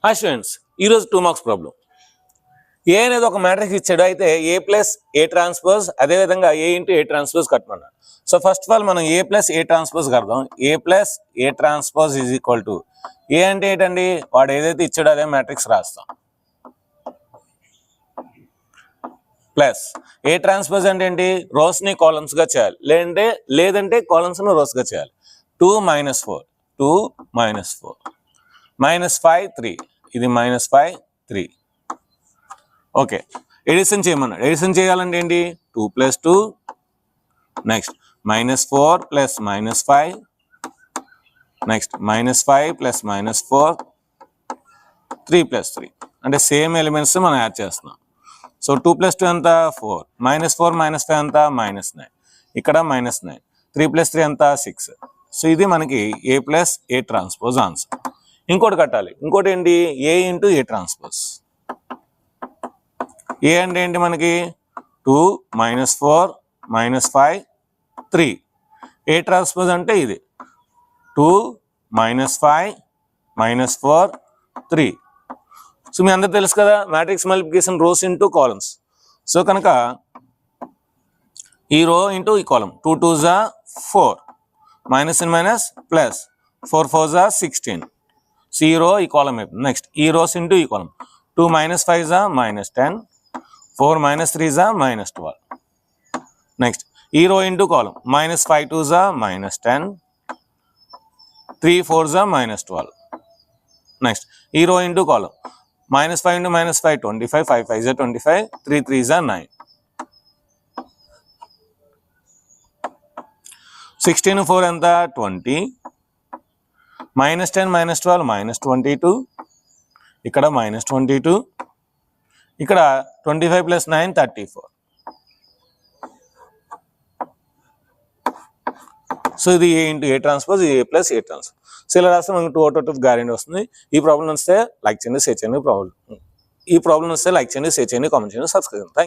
Hi students, ఈరోజు 2 marks problem. ఏ అనేది ఒక మ్యాట్రిక్స్ ఇచ్చాడు. అయితే ఏ ప్లస్ ఏ ట్రాన్స్పోజ్, అదేవిధంగా ఏ ఇంటూ ఏ ట్రాన్స్పోజ్ కట్టమన్నాడు. సో ఫస్ట్ ఆఫ్ ఆల్ మనం ఏ ప్లస్ ఏ ట్రాన్స్పోజ్ కడదాం. A plus A transpose is equal to A అంటే ఏంటండి, వాడు ఏదైతే ఇచ్చాడో అదే మ్యాట్రిక్స్ రాస్తాం. ప్లస్ ఏ ట్రాన్స్పోజ్ అంటే ఏంటి, రోస్ ని కాలమ్స్ గా చేయాలి, లేదంటే కాలమ్స్ ను రోస్ గా చేయాలి. 2 - 4 2 - 4 -5 3 ఇది -5 3. ఓకే, ఎడిషన్ చేయమన్నాడు. ఎడిషన్ చేయాలంటే ఏంటి, 2 + 2 నెక్స్ట్ -4 + -5 నెక్స్ట్ -5 + -4 3 + 3 అంటే సేమ్ ఎలిమెంట్స్ మనం యాడ్ చేస్తున్నాం. సో 2 + 2 ఎంత 4, -4 - 5 ఎంత -9, ఇక్కడ -9, 3 + 3 ఎంత 6. సో ఇది మనకి ఏ ప్లస్ ఏ ట్రాన్స్పోజ్ ఆన్సర్. ఇంకోటి కట్టాలి. ఇంకోటి ఏంటి, ఏ ఇంటూ ఏ ట్రాన్స్పోజ్. ఏ అంటే ఏంటి మనకి 2 - 4 -5 3. ఏ ట్రాన్స్పోజ్ అంటే ఇది 2 - 5 -4 3. సో మీ అందరు తెలుసు కదా, matrix multiplication rows into columns. So కనుక ఈ రో ఇంటూ ఈ column 2 × 2 = 4, minus in minus plus 4 × 4 = 16. So ఈ రో ఈ కాలమ్ అయిపోయింది. నెక్స్ట్ ఈ రోస్ ఇంటూ ఈ కాలమ్ 2 - 5 = -10, 4 - 3 = -12. నెక్స్ట్ ఈ రో ఇంటూ కాలమ్ -5 × 2 = -10, 3 × 4 = -12. నెక్స్ట్ ఈ రో ఇంటూ కాలమ్ -5 × -5 25, 5 × 5 = 25, 3 × 3 = 9. 16 × 4 ఎంత 20, -10 - 12 -22, ఇక్కడ -22, ఇక్కడ 25 + 9 34. సో ఇది A into A transpose, A plus A transpose. So ఇలా రాస్తే మనకు 2/2 గ్యారెంటీ వస్తుంది. ఈ ప్రాబ్లం వస్తే లైక్ చేయండి, షేర్ చేయండి. ఈ ప్రాబ్లం వస్తే లైక్ చేయండి, షేర్ చేయండి, కామెంట్ చేయండి, సబ్స్క్రైబ్ చేయండి.